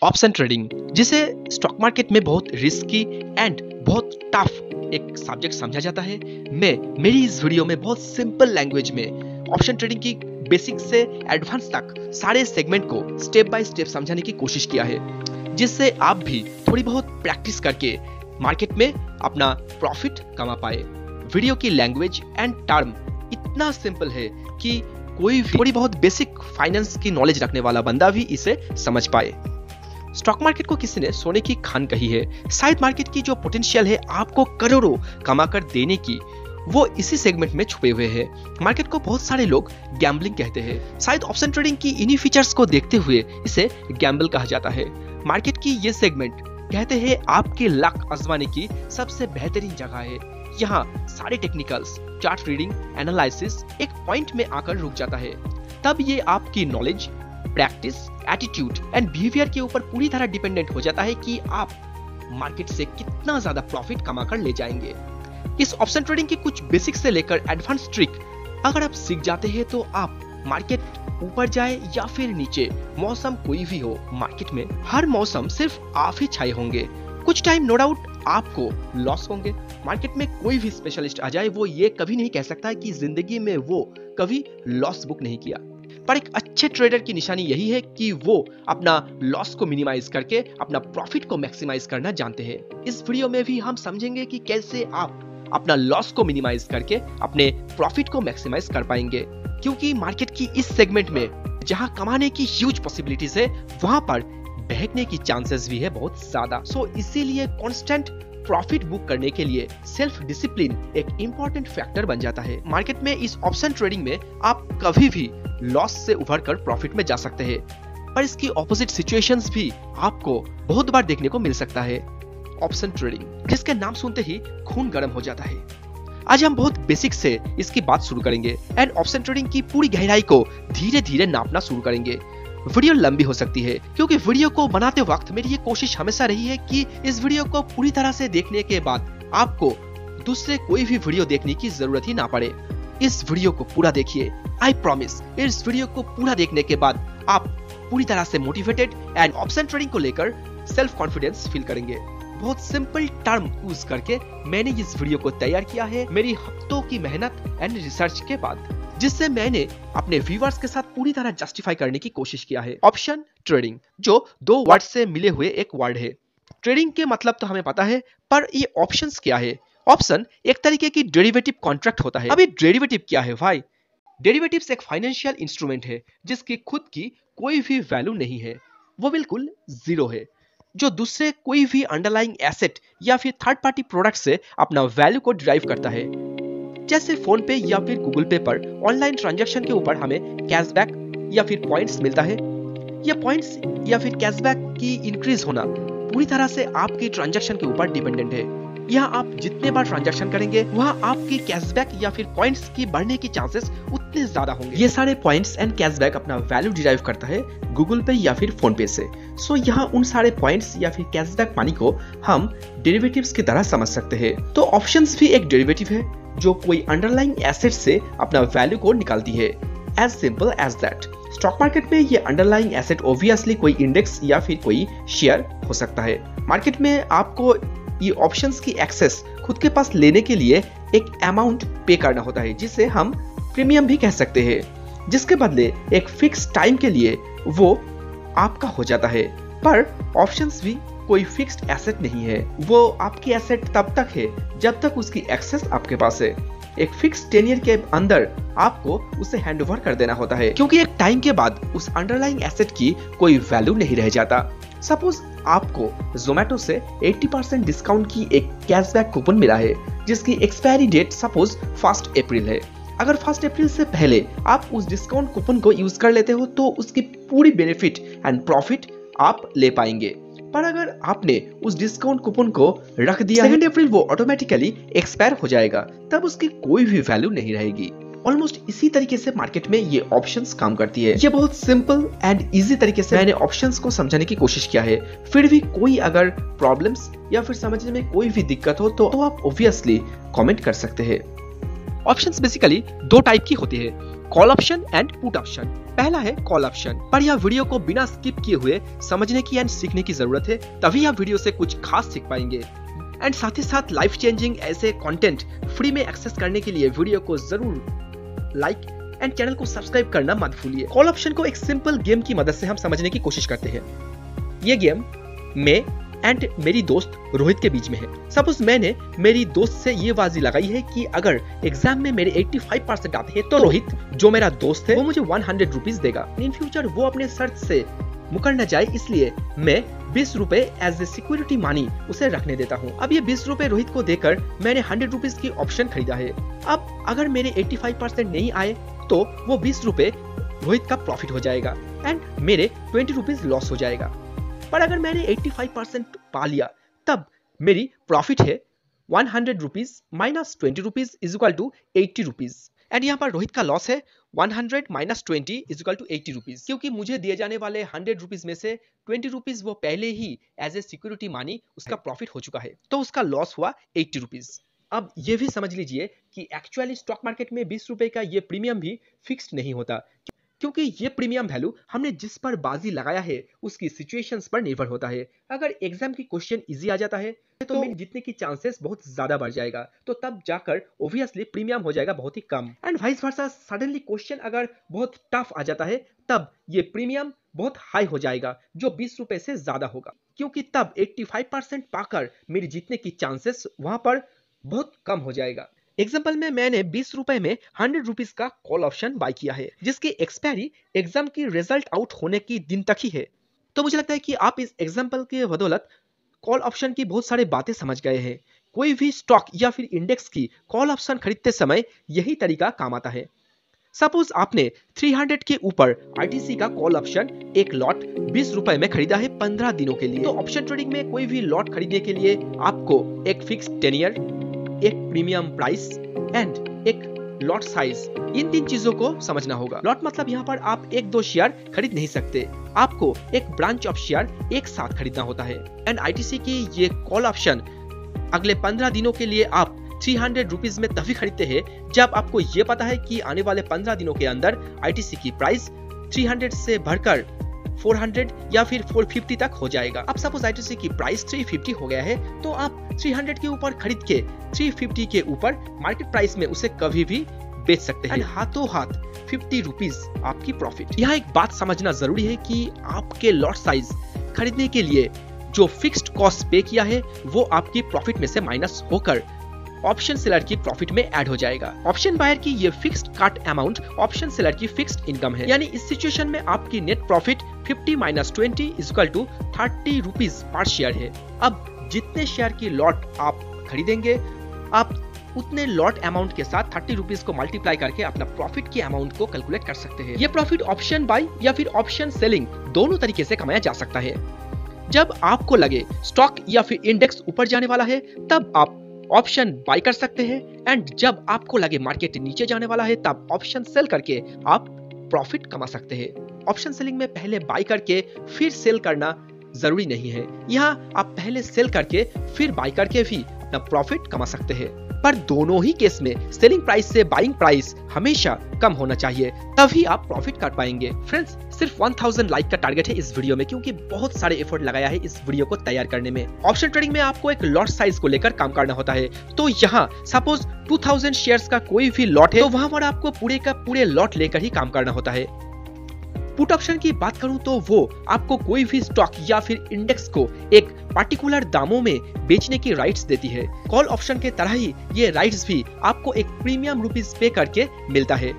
Option trading, जिसे stock market में बहुत रिस्की एंड बहुत टफ एक सब्जेक्ट समझा जाता है, मैं मेरी इस वीडियो में बहुत सिंपल लैंग्वेज में ऑप्शन ट्रेडिंग की बेसिक से एडवांस तक सारे सेगमेंट को स्टेप बाय स्टेप समझाने की कोशिश किया है, जिससे आप भी थोड़ी बहुत प्रैक्टिस करके मार्केट में अपना प्रॉफिट कमा पाए। वीडियो की लैंग्वेज एंड टर्म इतना सिंपल है कि कोई भी थोड़ी बहुत बेसिक फाइनेंस की नॉलेज रखने वाला बंदा भी इसे समझ पाए। स्टॉक मार्केट को किसी ने सोने की खान कही है। शायद मार्केट की जो पोटेंशियल है आपको करोड़ों कमाकर देने की, वो इसी सेगमेंट में छुपे हुए हैं। मार्केट को बहुत सारे लोग गैम्बलिंग कहते हैं। शायद ऑप्शन ट्रेडिंग की इन्हीं फीचर्स को देखते हुए इसे गैम्बल कहा जाता है। मार्केट की ये सेगमेंट कहते हैं आपके लक आजमाने की सबसे बेहतरीन जगह है। यहाँ सारे टेक्निकल्स, चार्ट रीडिंग, एनालिसिस एक पॉइंट में आकर रुक जाता है। तब ये आपकी knowledge, practice, attitude and behaviour के ऊपर पूरी तरह डिपेंडेंट हो जाता है कि आप मार्केट से कितना ज्यादा प्रॉफिट कमाकर ले जाएंगे। इस ऑप्शन ट्रेडिंग की कुछ बेसिक से लेकर एडवांस ट्रिक अगर आप सीख जाते हैं तो आप मार्केट ऊपर जाए या फिर नीचे, मौसम कोई भी हो, मार्केट में हर मौसम सिर्फ आप ही छाए होंगे। कुछ टाइम नो डाउट आपको लॉस होंगे। मार्केट में कोई भी स्पेशलिस्ट आ जाए, वो ये कभी नहीं कह सकता कि जिंदगी में वो कभी लॉस बुक नहीं किया। पर एक अच्छे ट्रेडर की निशानी यही है कि वो अपना लॉस को मिनिमाइज करके अपना प्रॉफिट को मैक्सिमाइज करना जानते हैं। इस वीडियो में भी हम समझेंगे कि कैसे आप अपना लॉस को मिनिमाइज करके अपने प्रॉफिट को मैक्सिमाइज कर पाएंगे, क्योंकि मार्केट की इस सेगमेंट में जहां कमाने की ह्यूज पॉसिबिलिटीज है, वहां पर बहकने की चांसेस भी है बहुत ज्यादा। सो इसीलिए कांस्टेंट प्रॉफिट बुक करने के लिए सेल्फ डिसिप्लिन एक इंपॉर्टेंट फैक्टर बन जाता है। मार्केट में इस ऑप्शन ट्रेडिंग में आप कभी भी लॉस से उभरकर प्रॉफिट में जा सकते हैं, पर इसकी ऑपोजिट सिचुएशंस भी आपको बहुत बार देखने को मिल सकता है। ऑप्शन ट्रेडिंग, जिसके नाम सुनते ही खून गर्म हो जाता है। आज हम बहुत बेसिक से इसकी बात शुरू करेंगे एंड ऑप्शन ट्रेडिंग की पूरी गहराई को धीरे धीरे नापना शुरू करेंगे। वीडियो लंबी हो सकती है, क्योंकि वीडियो को बनाते वक्त मेरी ये कोशिश हमेशा रही है कि इस वीडियो को पूरी तरह से देखने के बाद आपको दूसरे कोई भी वीडियो देखने की जरूरत ही ना पड़े। इस वीडियो को पूरा देखिए। आई प्रॉमिस, इस वीडियो को पूरा देखने के बाद आप पूरी तरह से मोटिवेटेड एंड ऑप्शन ट्रेडिंग को लेकर सेल्फ कॉन्फिडेंस फील करेंगे। बहुत सिंपल टर्म यूज करके मैंने इस वीडियो को तैयार किया है, मेरी हफ्तों की मेहनत एंड रिसर्च के बाद, जिससे मैंने अपने व्यूअर्स के साथ पूरी तरह जस्टिफाई करने की कोशिश किया है। ऑप्शन ट्रेडिंग, जो दो वर्ड से मिले हुए एक वर्ड है। ट्रेडिंग के मतलब तो हमें पता है, पर ये ऑप्शंस क्या है? ऑप्शन एक तरीके की डेरिवेटिव कॉन्ट्रैक्ट होता है। अभी डेरिवेटिव क्या है भाई? डेरिवेटिव्स एक फाइनेंशियल इंस्ट्रूमेंट है जिसकी खुद की कोई भी वैल्यू नहीं है, वो बिल्कुल जीरो है, जो दूसरे कोई भी अंडरलाइंग एसेट या फिर थर्ड पार्टी प्रोडक्ट से अपना वैल्यू को डिराइव करता है। जैसे फोन पे या फिर गूगल पे पर ऑनलाइन ट्रांजैक्शन के ऊपर हमें कैशबैक या फिर पॉइंट्स मिलता है। यह पॉइंट्स या फिर कैशबैक की इंक्रीज होना पूरी तरह से आपकी ट्रांजैक्शन के ऊपर डिपेंडेंट है। यहाँ आप जितने बार ट्रांजैक्शन करेंगे, वहाँ आपकी कैशबैक या फिर पॉइंट्स की बढ़ने की चांसेस उतने ज्यादा होंगे। ये सारे पॉइंट्स एंड कैशबैक अपना वैल्यू डिराइव करता है गूगल पे या फिर फोन पे से। सो यहाँ उन सारे पॉइंट्स या फिर कैशबैक मनी को हम डेरिवेटिव्स की तरह समझ सकते हैं। तो ऑप्शंस भी एक डेरिवेटिव है जो कोई अंडरलाइंग एसेट से अपना वैल्यू को निकालती है। As simple as that. Stock market में ये अंडरलाइंग एसेट ऑब्वियसली कोई इंडेक्स या फिर कोई शेयर हो सकता है। मार्केट में आपको ये ऑप्शंस की एक्सेस खुद के पास लेने के लिए एक अमाउंट पे करना होता है, जिसे हम प्रीमियम भी कह सकते हैं, जिसके बदले एक फिक्स टाइम के लिए वो आपका हो जाता है। पर ऑप्शंस भी कोई फिक्स्ड एसेट नहीं है, वो आपकी एसेट तब तक है जब तक उसकी एक्सेस आपके पास है। एक फिक्स टेन्योर के अंदर आपको उसे हैंडओवर कर देना होता है, क्योंकि एक टाइम के बाद उस अंडरलाइंग एसेट की कोई वैल्यू नहीं रह जाता। सपोज आपको जोमेटो से 80% डिस्काउंट की एक कैशबैक कूपन मिला है, जिसकी एक्सपायरी डेट सपोज 1 अप्रैल है। अगर 1 अप्रैल से पहले आप उस डिस्काउंट कूपन को यूज कर लेते हो तो उसकी पूरी बेनिफिट एंड प्रॉफिट आप ले पाएंगे। पर अगर आपने उस डिस्काउंट कूपन को रख दिया 2 अप्रैल, वो ऑटोमेटिकली एक्सपायर हो जाएगा, तब उसकी कोई भी वैल्यू नहीं रहेगी। ऑलमोस्ट इसी तरीके से मार्केट में ये ऑप्शंस काम करती है। ये बहुत सिंपल एंड इजी तरीके से मैंने ऑप्शंस को समझाने की कोशिश किया है। फिर भी कोई अगर प्रॉब्लम्स या फिर समझने में कोई भी दिक्कत हो तो आप ऑब्वियसली कमेंट कर सकते हैं। ऑप्शंस बेसिकली दो टाइप की होती है। Call option and put option. पहला है कॉल ऑप्शन, पर यह वीडियो को बिना स्किप किए हुए समझने की एंड सीखने की जरूरत है, तभी आप वीडियो से कुछ खास सीख पाएंगे। एंड साथ ही साथ लाइफ चेंजिंग ऐसे कंटेंट फ्री में एक्सेस करने के लिए वीडियो को जरूर लाइक एंड चैनल को सब्सक्राइब करना मत भूलिए। कॉल ऑप्शन को एक सिंपल गेम की मदद से हम समझने की कोशिश करते हैं। ये गेम मैं एंड मेरी दोस्त रोहित के बीच में है। सपोज मैंने मेरी दोस्त से ये बाजी लगाई है कि अगर एग्जाम में मेरे 85% आते हैं तो रोहित जो मेरा दोस्त है वो मुझे 100 रुपीज देगा। इन फ्यूचर वो अपने शर्त से मुकर न जाए, इसलिए मैं 20 रुपए एज ए सिक्योरिटी मनी उसे रखने देता हूँ। अब ये 20 रुपए रोहित को देकर मैंने 100 रुपीज की ऑप्शन खरीदा है। अब अगर मेरे 85% नहीं आए तो वो 20 रुपए रोहित का प्रॉफिट हो जाएगा एंड मेरे 20 रुपीज लॉस हो जाएगा। पर अगर मैंने 85% पा लिया तब मेरी प्रॉफिट है 100 rupees minus 20 rupees is equal to 80 rupees. And यहाँ पर रोहित का लॉस है 100 minus 20 is equal to 80 rupees, क्योंकि मुझे दिए जाने वाले 100 रुपीज में से 20 रुपीज वो पहले ही एज ए सिक्योरिटी मनी उसका प्रॉफिट हो चुका है, तो उसका लॉस हुआ 80 रुपीज। अब ये भी समझ लीजिए कि एक्चुअली स्टॉक मार्केट में 20 रुपए का ये प्रीमियम भी फिक्स्ड नहीं होता, क्योंकि ये प्रीमियम वैल्यू हमने जिस पर बाजी लगाया है उसकी सिचुएशंस पर निर्भर होता है। अगर एग्जाम की क्वेश्चन इजी आ जाता है तो मेरे जीतने की चांसेस बहुत ज्यादा बढ़ जाएगा, तो तब जाकर ऑब्वियसली प्रीमियम हो जाएगा बहुत ही कम। And vice versa, suddenly question अगर बहुत टफ आ जाता है तब ये प्रीमियम बहुत हाई हो जाएगा, जो 20 रुपए से ज्यादा होगा, क्योंकि तब 85% पाकर मेरी जीतने की चांसेस वहां पर बहुत कम हो जाएगा। एग्जाम्पल में मैंने 20 रुपए में 100 रुपीज का कॉल ऑप्शन बाय किया है, जिसकी एक्सपायरी एग्जाम की रिजल्ट आउट होने की दिन तक ही है। तो मुझे लगता है कि आप इस एग्जाम्पल के बदौलत कॉल ऑप्शन की बहुत सारी बातें समझ गए हैं। कोई भी स्टॉक या फिर इंडेक्स की कॉल ऑप्शन खरीदते समय यही तरीका काम आता है। सपोज आपने 300 के ऊपर आईटीसी का कॉल ऑप्शन एक लॉट 20 रुपए में खरीदा है 15 दिनों के लिए। तो ऑप्शन ट्रेडिंग में कोई भी लॉट खरीदने के लिए आपको एक फिक्स टेनियर, एक प्रीमियम प्राइस एंड एक लॉट साइज, इन 3 चीजों को समझना होगा। लॉट मतलब यहाँ पर आप 1-2 शेयर खरीद नहीं सकते, आपको एक ब्रांच ऑफ शेयर एक साथ खरीदना होता है। एंड आईटीसी की ये कॉल ऑप्शन अगले 15 दिनों के लिए आप 300 रुपीज में तभी खरीदते हैं जब आपको ये पता है कि आने वाले 15 दिनों के अंदर आईटीसी की प्राइस 300 से बढ़कर 400 या फिर 450 तक हो जाएगा। अब सपोज आईटीसी की प्राइस 350 हो गया है, तो आप 300 के ऊपर खरीद के 350 के ऊपर मार्केट प्राइस में उसे कभी भी बेच सकते हैं। हाथों हाथ 50 रुपीज आपकी प्रॉफिट। यहाँ एक बात समझना जरूरी है कि आपके लॉट साइज खरीदने के लिए जो फिक्स्ड कॉस्ट पे किया है वो आपकी प्रॉफिट में से माइनस होकर ऑप्शन सेलर की प्रॉफिट में ऐड हो जाएगा। ऑप्शन बायर की ये fixed cut amount option seller की फिक्स्ड इनकम है, यानी इस सिचुएशन में आपकी net profit 50 minus 20 is equal to 30 rupees per share है। अब जितने शेयर की लॉट आप खरीदेंगे, आप उतने लॉट अमाउंट के साथ 30 रुपीज को मल्टीप्लाई करके अपना प्रॉफिट की अमाउंट को कैलकुलेट कर सकते हैं। ये प्रॉफिट ऑप्शन बाय या फिर ऑप्शन सेलिंग दोनों तरीके से कमाया जा सकता है। जब आपको लगे स्टॉक या फिर इंडेक्स ऊपर जाने वाला है तब आप ऑप्शन बाय कर सकते हैं, एंड जब आपको लगे मार्केट नीचे जाने वाला है तब ऑप्शन सेल करके आप प्रॉफिट कमा सकते हैं। ऑप्शन सेलिंग में पहले बाय करके फिर सेल करना जरूरी नहीं है, यहाँ आप पहले सेल करके फिर बाय करके भी अपना प्रॉफिट कमा सकते हैं। पर दोनों ही केस में सेलिंग प्राइस से बाइंग प्राइस हमेशा कम होना चाहिए, तभी आप प्रॉफिट कर पाएंगे। फ्रेंड्स, सिर्फ 1000 लाइक का टारगेट है इस वीडियो में, क्योंकि बहुत सारे एफर्ट लगाया है इस वीडियो को तैयार करने में। ऑप्शन ट्रेडिंग में आपको एक लॉट साइज को लेकर काम करना होता है। तो यहाँ सपोज 2000 शेयर्स का कोई भी लॉट है, तो वहां पर आपको पूरे का पूरे लॉट लेकर ही काम करना होता है। पुट ऑप्शन की बात करूं तो वो आपको कोई भी स्टॉक या फिर इंडेक्स को एक पार्टिकुलर दामों में बेचने की राइट्स देती है। कॉल ऑप्शन के तरह ही ये राइट्स भी आपको एक प्रीमियम रुपीस पे करके मिलता है।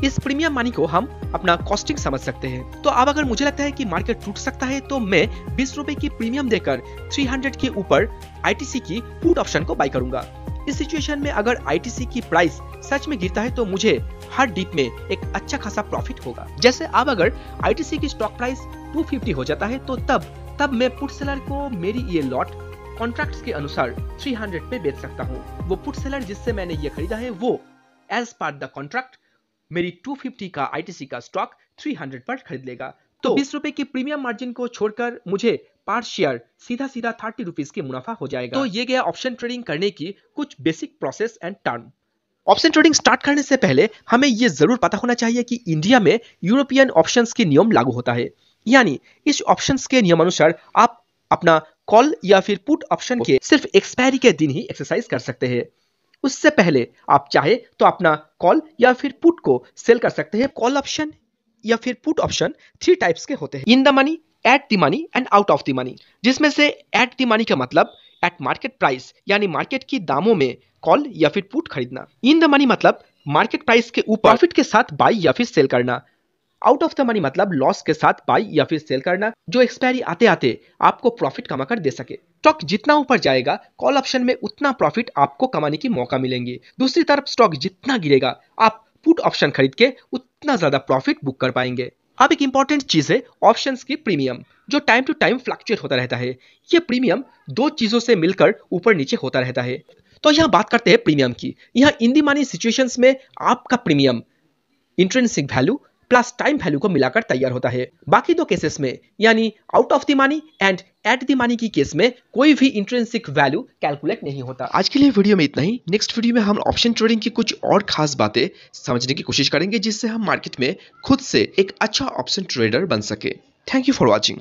इस प्रीमियम मनी को हम अपना कॉस्टिंग समझ सकते हैं। तो अब अगर मुझे लगता है कि मार्केट टूट सकता है तो मैं 20 रुपए की प्रीमियम देकर 300 के ऊपर आईटीसी की पुट ऑप्शन को बाय करूंगा। इस सिचुएशन में अगर आईटीसी की प्राइस सच में गिरता है तो मुझे हर डिप में एक अच्छा खासा प्रॉफिट होगा। जैसे अब अगर आईटीसी की स्टॉक प्राइस 250 हो जाता है तो तब मैं पुट सेलर को मेरी ये लॉट कॉन्ट्रैक्ट्स के अनुसार 300 पे बेच सकता हूँ। वो पुट सेलर जिससे मैंने ये खरीदा है वो एज पर द कॉन्ट्रैक्ट मेरी 250 का आईटीसी का स्टॉक 300 पर खरीद लेगा। तो 20 रुपए की प्रीमियम मार्जिन को छोड़कर मुझे पर शेयर सीधा 30 रुपीज की मुनाफा हो जाएगा। तो ये गया ऑप्शन ट्रेडिंग करने की कुछ basic process and term. Option trading start करने से पहले हमें यह जरूर पता होना चाहिए कि इंडिया में यूरोपियन ऑप्शंस के नियम लागू होता है, यानी इस ऑप्शंस के नियमानुसार आप अपना कॉल या फिर पुट ऑप्शन के सिर्फ एक्सपायरी के दिन ही एक्सरसाइज कर सकते हैं। उससे पहले आप चाहे तो अपना कॉल या फिर पुट को सेल कर सकते हैं। कॉल ऑप्शन या फिर पुट ऑप्शन 3 टाइप्स के होते हैं, in the money, at the money and out of the money. जिसमें से एट द मनी का मतलब एट मार्केट प्राइस यानी मार्केट की दामों में कॉल या फिर पुट खरीदना। इन द मनी मतलब मार्केट प्राइस के ऊपर प्रॉफिट के साथ बाई या फिर सेल करना। आउट ऑफ द मनी मतलब लॉस के साथ बाई या फिर सेल करना, जो एक्सपायरी आते आते आपको प्रॉफिट कमा कर दे सके। स्टॉक जितना ऊपर जाएगा कॉल ऑप्शन में उतना प्रॉफिट आपको कमाने की मौका मिलेंगे। दूसरी तरफ स्टॉक जितना गिरेगा आप पुट ऑप्शन खरीद के उतना ज्यादा प्रॉफिट बुक कर पाएंगे। अब एक इंपॉर्टेंट चीज है ऑप्शंस की प्रीमियम, जो टाइम टू टाइम फ्लक्चुएट होता रहता है। ये प्रीमियम 2 चीजों से मिलकर ऊपर नीचे होता रहता है। तो यहाँ बात करते हैं प्रीमियम की। यहाँ इन दी मनी सिचुएशंस में आपका premium intrinsic value plus time value को मिलाकर तैयार होता है। बाकी 2 केसेस में यानी out of the money and at the money की केस में कोई भी इंट्रिंसिक वैल्यू कैलकुलेट नहीं होता। आज के लिए वीडियो में इतना ही। नेक्स्ट वीडियो में हम ऑप्शन ट्रेडिंग की कुछ और खास बातें समझने की कोशिश करेंगे, जिससे हम मार्केट में खुद से एक अच्छा ऑप्शन ट्रेडर बन सके। Thank you for watching.